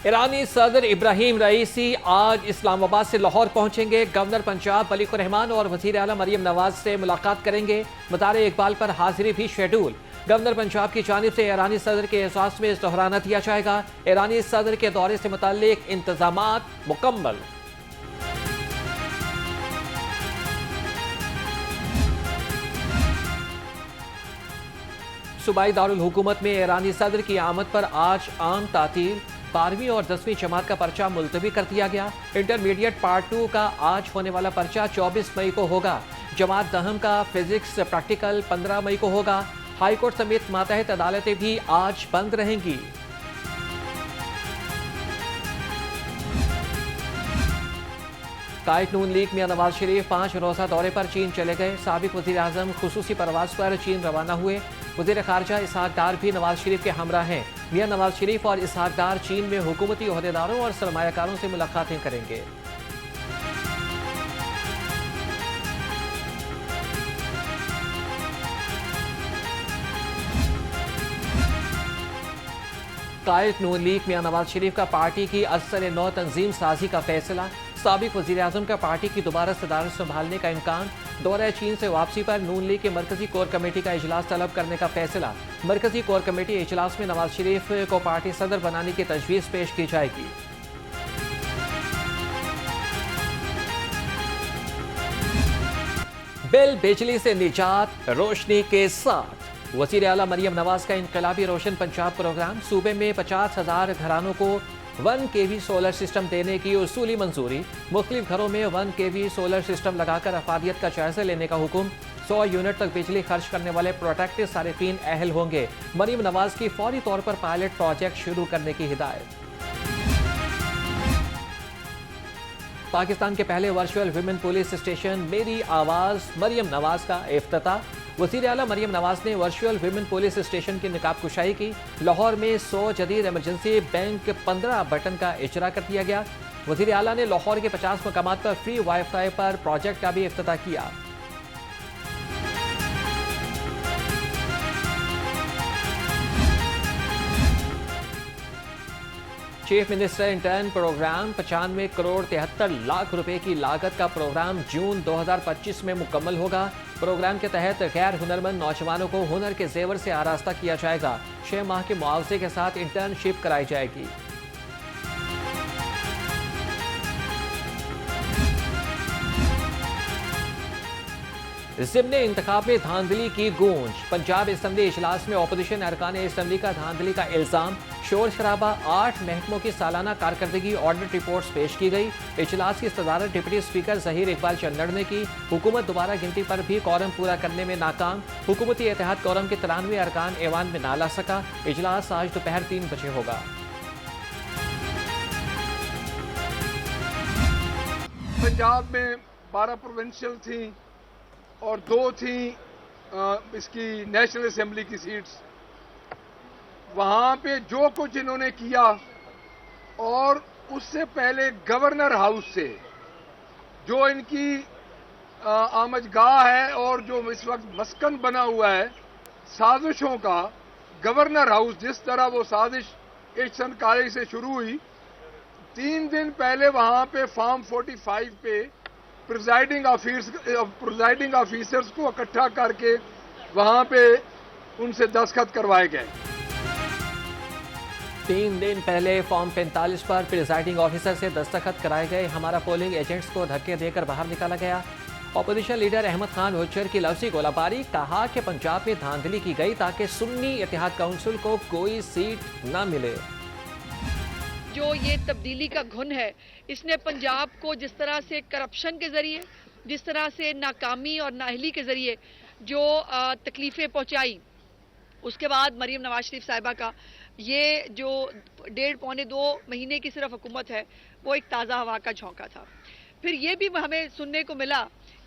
ईरानी सदर इब्राहिम रईसी आज इस्लामाबाद से लाहौर पहुंचेंगे। गवर्नर पंजाब मलिक रहमान और वज़ीर आला मरियम नवाज से मुलाकात करेंगे। मदारे इकबाल पर हाजिरी भी शेड्यूल। गवर्नर पंजाब की जानिब से ईरानी सदर के एहसास में दोहराना दिया जाएगा। ईरानी सदर के दौरे से मुताल्लिक इंतजामात मुकम्मल। सूबाई दारुल हुकूमत में ईरानी सदर की आमद पर आज आम तातील। 12वीं और 10वीं जमात का पर्चा मुलतवी कर दिया गया। इंटरमीडिएट पार्ट 2 का आज होने वाला पर्चा 24 मई को होगा। जमात दहम का फिजिक्स प्रैक्टिकल 15 मई को होगा। हाईकोर्ट समेत मातहत अदालतें भी आज बंद रहेंगी। कायद नून लीग मियां नवाज शरीफ 5 रोज़ा दौरे पर चीन चले गए। साबिक वज़ीर आज़म खुसूसी परवाज पर चीन रवाना हुए। वज़ीर ख़ारजा इसहाक डार भी नवाज शरीफ के हमरा हैं। मियां नवाज शरीफ और इसहाक डार चीन में हुकूमती ओहदेदारों और सरमायाकारों से मुलाकातें करेंगे। कायद नून लीग मियां नवाज शरीफ का पार्टी की असर नौ तंजीम साजी का फैसला। साबिक वज़ीर आज़म का पार्टी की दोबारा सदारत संभालने का इम्कान। दौरा चीन से वापसी पर नून लीग की मरकजी कोर कमेटी का इजलास तलब करने का फैसला। मरकजी कोर कमेटी इजलास में नवाज शरीफ को पार्टी सदर बनाने की तजवीज़ पेश की जाएगी। बिल बिजली से निजात रोशनी के साथ। वज़ीर आला मरियम नवाज का इनकलाबी रोशन पंजाब प्रोग्राम। सूबे में 50,000 घरानों को 1 kV सोलर सिस्टम देने की उसूली मंजूरी। मुख्तलिफ घरों में 1 kV सोलर सिस्टम लगाकर अफादियत का जायजा लेने का हुक्म। 100 यूनिट तक बिजली खर्च करने वाले प्रोटेक्टिव सारिफीन अहल होंगे। मरियम नवाज की फौरी तौर पर पायलट प्रोजेक्ट शुरू करने की हिदायत। पाकिस्तान के पहले वर्चुअल विमेन पुलिस स्टेशन मेरी आवाज मरियम नवाज का इफ्तिताह। वज़ीर आला मरियम नवाज ने वर्चुअल विमेन पुलिस स्टेशन की निकाब कुशाई की। लाहौर में 100 जदीद एमरजेंसी बैंक 15 बटन का इजरा कर दिया गया। वज़ीर आला ने लाहौर के 50 मकामात पर फ्री वाईफाई पर प्रोजेक्ट का भी इफ्तिताह किया। Chief minister intern program 95 crore 73 lakh रुपए की लागत का प्रोग्राम जून 2025 में मुकम्मल होगा। प्रोग्राम के तहत गैर हुनरमंद नौजवानों को हुनर के जेवर से आरास्ता किया जाएगा। 6 माह के मुआवजे के साथ इंटर्नशिप कराई जाएगी। ज़िम्ने इंतखाब में धांधली की गूंज। पंजाब असम्बली इजलास में अपोजिशन अरकान असम्बली का धांधली का इल्जाम। शोर शराबा। 8 महकमों की सालाना कारकर्दगी ऑडिट रिपोर्ट्स पेश की गई। इजलास की सदारत डिप्टी स्पीकर ज़हीर इकबाल चन्नड़ ने की। हुकूमत दोबारा गिनती पर भी कौरम पूरा करने में नाकाम। हुकूमती इत्तेहाद कौरम के 93 अरकान ऐवान में ना ला सका। इजलास आज दोपहर 3 बजे होगा। पंजाब में 12 प्रोविंशियल थी और 2 थी इसकी नेशनल असेंबली की सीट्स। वहां पे जो कुछ इन्होंने किया और उससे पहले गवर्नर हाउस से जो इनकी आमजगाह है और जो इस वक्त मस्कन बना हुआ है साजिशों का, गवर्नर हाउस जिस तरह वो साजिश एहसन कॉलेज से शुरू हुई, 3 दिन पहले वहां पे फार्म 45 पे प्रिजाइडिंग ऑफिसर्स को इकट्ठा करके वहां पे उनसे दस्तखत करवाए गए। 3 दिन पहले फॉर्म 45 पर प्रिजाइडिंग ऑफिसर से दस्तखत कराए गए। हमारा पोलिंग एजेंट्स को धक्के देकर बाहर निकाला गया। अपोजिशन लीडर अहमद खान हुज्जर की लफ्जी गोलाबारी। कहा कि पंजाब में धांधली की गई ताकि सुन्नी इत्तेहाद काउंसिल को कोई सीट न मिले। जो ये तब्दीली का घुन है, इसने पंजाब को जिस तरह से करप्शन के जरिए, जिस तरह से नाकामी और नाअहली के जरिए जो तकलीफें पहुंचाई, उसके बाद मरियम नवाज शरीफ साहिबा का ये जो 1.5-2 महीने की सिर्फ हुकूमत है, वो एक ताज़ा हवा का झोंका था। फिर ये भी हमें सुनने को मिला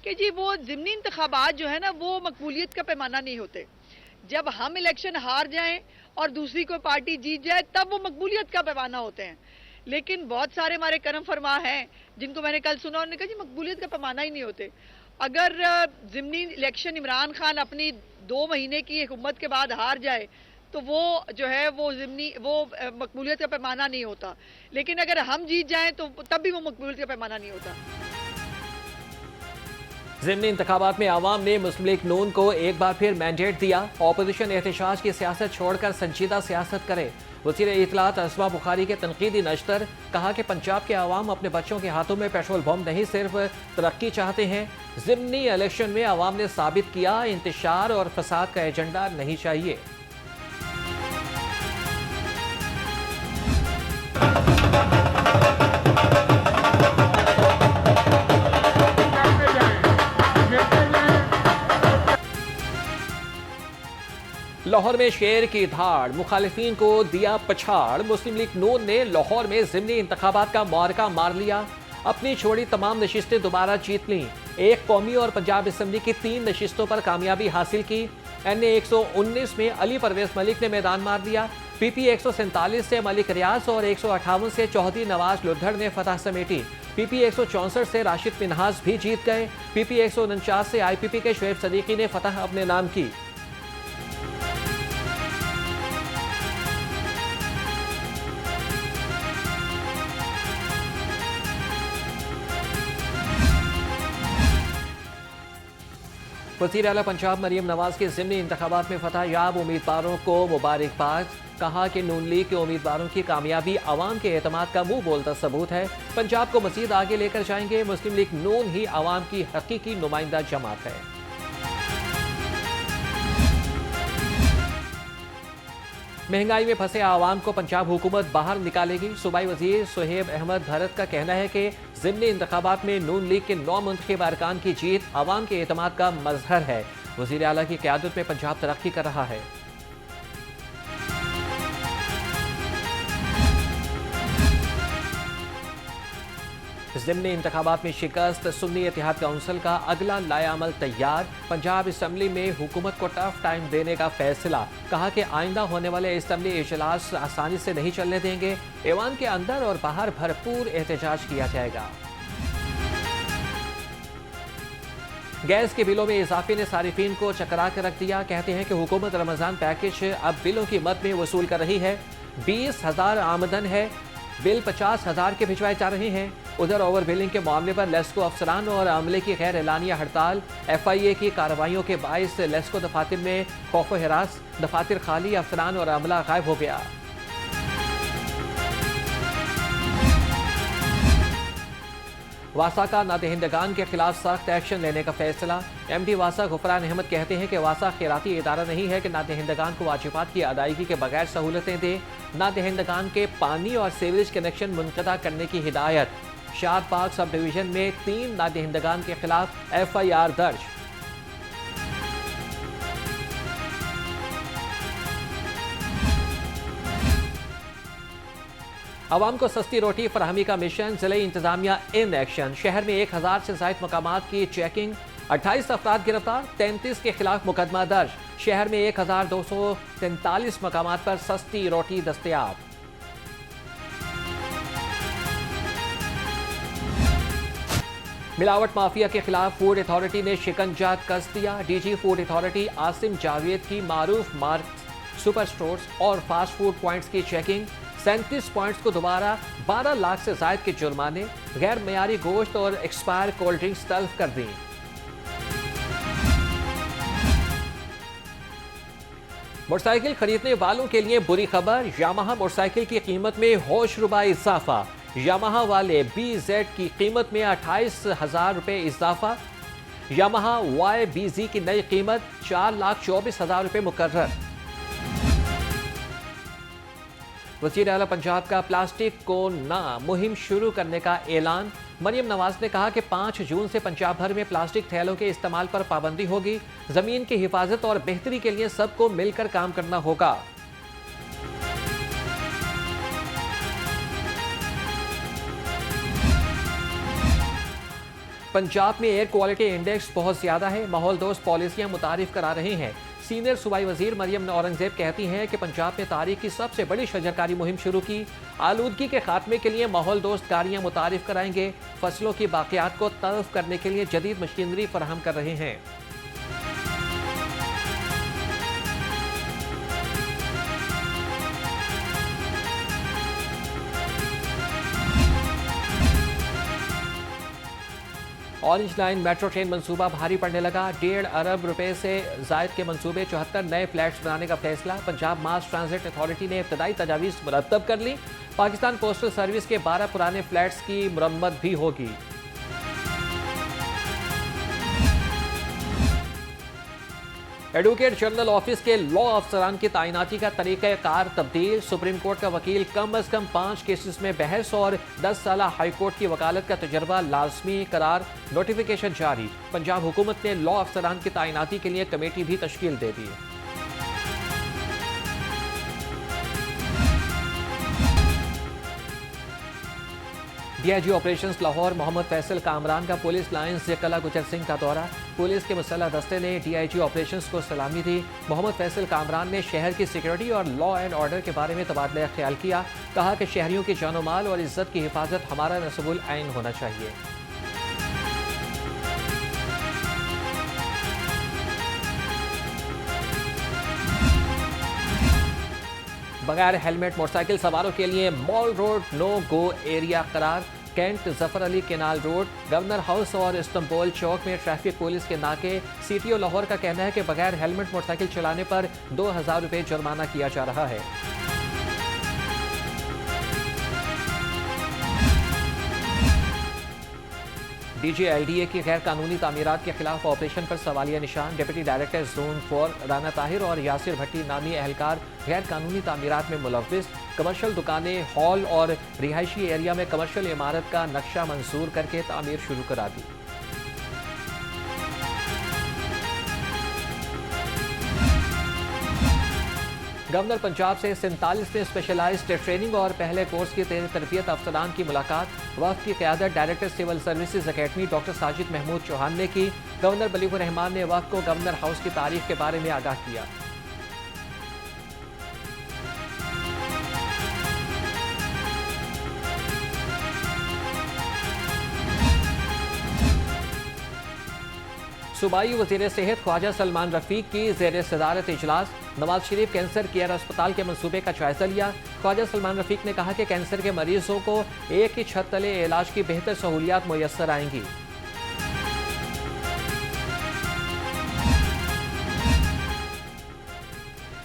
कि जी वो ज़िमनी इंतखाबात जो है ना, वो मकबूलियत का पैमाना नहीं होते। जब हम इलेक्शन हार जाएं और दूसरी कोई पार्टी जीत जाए तब वो मकबूलियत का पैमाना होते हैं। लेकिन बहुत सारे हमारे करम फरमा हैं जिनको मैंने कल सुना, उन्होंने कहा जी मकबूलियत का पैमाना ही नहीं होते। अगर ज़िमनी इलेक्शन इमरान खान अपनी 2 महीने की हुकूमत के बाद हार जाए तो वो जो है वो ज़िमनी वो मकबूलियत का पैमाना नहीं होता। लेकिन अगर हम जीत जाएं तो तब भी वो मकबूलियत का पैमाना नहीं होता। ज़िमनी इंतखाबात में आवाम ने मुस्लिम लीग नून को एक बार फिर मैंडेट दिया, ऑपोजिशन एहतजाज की सियासत छोड़कर संजीदा सियासत करे। वज़ीर इत्तलात असमा बुखारी के तनकीदी नश्तर कहा कि पंजाब के आवाम अपने बच्चों के हाथों में पेट्रोल बम नहीं सिर्फ तरक्की चाहते हैं। ज़िमनी इलेक्शन में आवाम ने साबित किया इंतशार और फसाद का एजेंडा नहीं चाहिए। लाहौर में शेर की धाड़, मुखालिफिन को दिया पछाड़। मुस्लिम लीग नून ने लाहौर में ज़िमनी इंतखाबात का मार्का मार लिया, अपनी छोड़ी तमाम नशिस्तें दोबारा जीत लीं। एक कौमी और पंजाब असम्बली की 3 नशिस्तों पर कामयाबी हासिल की। NA 119 में अली परवेज मलिक ने मैदान मार दिया। PP 147 से मलिक रियाज और 158 से चौधरी नवाज लुद्धड़ ने फतह समेटी। PP 164 से राशिद मिन्हाज भी जीत गए। PP 149 से IPP के शुएब सदीकी ने फतह अपने नाम की। वज़ीर आला पंजाब मरियम नवाज के ज़िमनी इंतखाबात में फतह याब उम्मीदवारों को मुबारकबाद। कहा कि नून लीग के उम्मीदवारों की कामयाबी आवाम के एतमाद का मुंह बोलता सबूत है। पंजाब को मज़ीद आगे लेकर जाएंगे। मुस्लिम लीग नून ही आवाम की हकीकी नुमाइंदा जमात है। महंगाई में फंसे आवाम को पंजाब हुकूमत बाहर निकालेगी। सूबाई वजीर सुहेब अहमद भरत का कहना है कि ज़िमनी इंतखाबात में नून लीग के 9 मुंतखब अरकान की जीत आवाम के एतमाद का मजहर है। वज़ीर आला की क़यादत में पंजाब तरक्की कर रहा है। ज़िमनी इंतखाबात में शिकस्त, सुन्नी इत्तेहाद काउंसिल का अगला लायामल तैयार। पंजाब असम्बली में हुकूमत को टफ टाइम देने का फैसला। कहा कि आइंदा होने वाले असम्बली इजलास आसानी से नहीं चलने देंगे। ऐवान के अंदर और बाहर भरपूर एहतजाज किया जाएगा। गैस के बिलों में इजाफे ने सारिफीन को चकरा कर रख दिया। कहते हैं कि हुकूमत रमजान पैकेज अब बिलों की मद में वसूल कर रही है। 20,000 आमदन है, बिल 50,000 के भिजवाए जा रहे हैं। उधर ओवर बिलिंग के मामले पर लेस्को अफसरान और अमले की गैर एलानिया हड़ताल। FIA की कार्रवाइयों के बायस लेस्को दफातर में खौफ हिरास, दफातर खाली, अफसरान और अमला गायब हो गया। वासा का नादहिंदगान के खिलाफ सख्त एक्शन लेने का फैसला। MD वासा गुफरान अहमद कहते हैं कि वासा खैराती इदारा नहीं है कि नादहिंदगान को वाजिबात की अदायगी के बगैर सहूलतें दे। नादहिंदगान के पानी और सीवरेज कनेक्शन मुनक़ता करने की हिदायत। शादबाग सब डिवीजन में 3 नादहिंदगान के खिलाफ FIR दर्ज। आवाम को सस्ती रोटी फराहमी का मिशन, जिले इंतजामिया इन एक्शन। शहर में 1000 से ज़ायद मकामात की चेकिंग, 28 अफराद गिरफ्तार, 33 के खिलाफ मुकदमा दर्ज। शहर में 1243 मकामात पर सस्ती रोटी दस्तयाब। मिलावट माफिया के खिलाफ फूड अथॉरिटी ने शिकंजा कस दिया। DG food authority Asim Javed की मारूफ मार्ट सुपर स्टोर्स और फास्ट फूड पॉइंट्स की चेकिंग। 37 पॉइंट्स को दोबारा 12 लाख से जायद के जुर्माने। गैर मयारी गोश्त और एक्सपायर कोल्ड ड्रिंक्स तल्फ कर दी। मोटरसाइकिल खरीदने वालों के लिए बुरी खबर, यामाहा मोटरसाइकिल की कीमत में होशरुबा इजाफा। यामाहा वाले BZ की कीमत में 28,000 रुपए इजाफा। यामाहा YBZ की नई कीमत 4,24,000 रुपए मुकर्रर। वज़ीर आला पंजाब का प्लास्टिक को ना मुहिम शुरू करने का ऐलान। मरियम नवाज ने कहा कि 5 जून से पंजाब भर में प्लास्टिक थैलों के इस्तेमाल पर पाबंदी होगी। ज़मीन की हिफाजत और बेहतरी के लिए सबको मिलकर काम करना होगा। पंजाब में एयर क्वालिटी इंडेक्स बहुत ज्यादा है। माहौल दोस्त पॉलिसियां मुतारिफ करा रहे हैं। सीनियर सूबाई वजीर मरियम औरंगजेब कहती हैं कि पंजाब ने तारीख की सबसे बड़ी शजरकारी मुहिम शुरू की। आलूदगी के खात्मे के लिए माहौल दोस्त गाड़ियां मुतारिफ कराएंगे। फसलों की बाकियात को तल्फ करने के लिए जदीद मशीनरी फराहम कर रहे हैं। ऑरेंज लाइन मेट्रो ट्रेन मंसूबा भारी पड़ने लगा। 1.5 अरब रुपए से जायद के मंसूबे 74 नए फ्लैट्स बनाने का फैसला। पंजाब मास ट्रांजिट अथॉरिटी ने इब्तदाई तजावीज़ मुरतब कर ली। पाकिस्तान पोस्टल सर्विस के 12 पुराने फ्लैट्स की मुरम्मत भी होगी। एडवोकेट जनरल ऑफिस के लॉ अफसरान की तैनाती का तरीक़ाकार तब्दील। सुप्रीम कोर्ट का वकील कम अज कम 5 केसेस में बहस और 10 साल हाई कोर्ट की वकालत का तजर्बा लाजमी करार। नोटिफिकेशन जारी। पंजाब हुकूमत ने लॉ अफसरान की तैनाती के लिए कमेटी भी तश्कील दे दी। डीआईजी ऑपरेशंस लाहौर मोहम्मद फैसल कामरान का पुलिस लाइन्स जकला गुजर सिंह का दौरा। पुलिस के मुसल्लह दस्ते ने डीआईजी ऑपरेशंस को सलामी दी। मोहम्मद फैसल कामरान ने शहर की सिक्योरिटी और लॉ एंड ऑर्डर के बारे में तबादला ख्याल किया। कहा कि शहरियों की जानो माल और इज्जत की हिफाजत हमारा नस्बुल ऐन होना चाहिए। बगैर हेलमेट मोटरसाइकिल सवारों के लिए mall road no go area करार। Cantt Zafar Ali canal road, governor house और इस्तांबुल चौक में ट्रैफिक पुलिस के नाके। सीटीओ लाहौर का कहना है कि बगैर हेलमेट मोटरसाइकिल चलाने पर 2000 रुपये जुर्माना किया जा रहा है। डीजीएलडीए की गैर कानूनी तामीरात के खिलाफ ऑपरेशन पर सवालिया निशान। Deputy director zone 4 Rana Tahir और यासिर भट्टी नामी एहलकार गैर कानूनी तामीरात में मुलव्विस। कमर्शियल दुकानें, हॉल और रिहायशी एरिया में कमर्शियल इमारत का नक्शा मंजूर करके तामीर शुरू करा दी। गवर्नर पंजाब से 47वें स्पेशलाइज्ड ट्रेनिंग और पहले कोर्स की तरबियत अफसरान की मुलाकात। वफ़द की क़यादत director civil services academy doctor Sajid Mahmood Chauhan ने की। गवर्नर बलीगुर रहमान ने वफ़द को गवर्नर हाउस की तारीख के बारे में आगाह किया। सूबाई वज़ीर सेहत ख्वाजा सलमान रफ़ीक की ज़ेर सदारत इजलास। नवाज शरीफ कैंसर केयर अस्पताल के मंसूबे का जायजा लिया। ख्वाजा सलमान रफ़ीक ने कहा कि कैंसर के मरीजों को एक ही छत तले इलाज की बेहतर सहूलियात मुयस्सर आएंगी।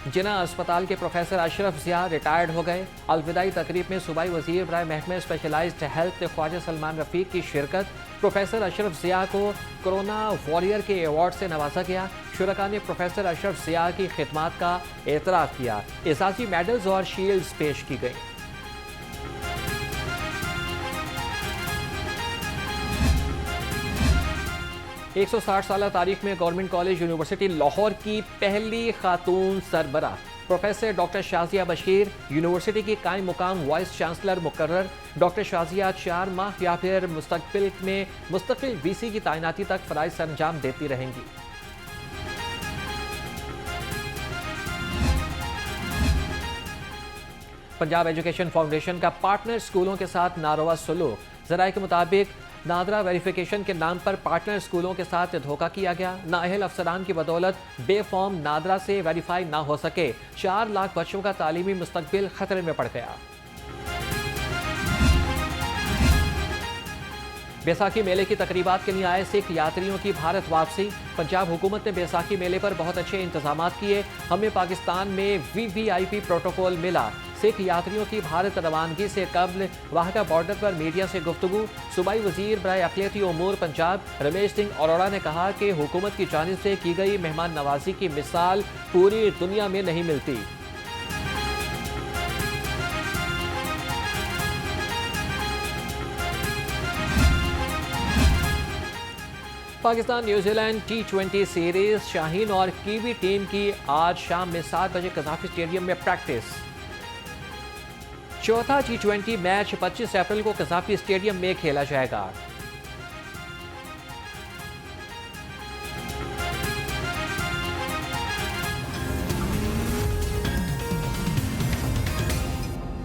जिना अस्पताल के प्रोफेसर अशरफ ज़िया रिटायर्ड हो गए। अलविदाई तकरीब में सूबाई वज़ीर बराए महकमे स्पेशलाइज्ड हेल्थ ख्वाजा सलमान रफ़ीक की शिरकत। प्रोफेसर अशरफ ज़िया को कोरोना वॉरियर के अवार्ड से नवाजा गया। शुरका ने प्रोफेसर अशरफ ज़िया की खिदमात का एतराफ़ किया। एजाज़ी मेडल्स और शील्ड्स पेश की गई। एक 160 साल तारीख में गवर्नमेंट कॉलेज यूनिवर्सिटी लाहौर की पहली खातून सरबराह professor doctor Shazia Bashir university की कायम मुकाम वाइस चांसलर मुकर्रर। डॉक्टर शाजिया 4 माह या फिर मुस्तकबिल में मुस्तकिल वीसी की तैनाती तक फराइज सरंजाम देती रहेंगी। पंजाब एजुकेशन फाउंडेशन का पार्टनर स्कूलों के साथ नारवा सलूक। ज़राए के मुताबिक नादरा वेरिफिकेशन के नाम पर पार्टनर स्कूलों के साथ धोखा किया गया। नाअहल अफसरान की बदौलत बेफॉर्म नादरा से वेरीफाई ना हो सके। 4 लाख बच्चों का तालीमी मुस्तकबिल खतरे में पड़ गया। बैसाखी मेले की तकरीबात के लिए आए सिख यात्रियों की भारत वापसी। पंजाब हुकूमत ने बैसाखी मेले पर बहुत अच्छे इंतजाम किए। हमें पाकिस्तान में VVIP प्रोटोकॉल मिला। सिख यात्रियों की भारत रवानगी से कबल वाहगा बॉर्डर पर मीडिया से गुफ्तगू। सूबाई वजीर बराए अक़लियती उमूर पंजाब रमेश सिंह अरोड़ा ने कहा कि हुकूमत की जानिब से की गई मेहमान नवाजी की मिसाल पूरी दुनिया में नहीं मिलती। Pakistan New Zealand T20 series Shaheen और कीवी टीम की आज शाम में 7 बजे कज़ाफ़ी स्टेडियम में प्रैक्टिस। चौथा T20 मैच 25 अप्रैल को कज़ाफ़ी स्टेडियम में खेला जाएगा।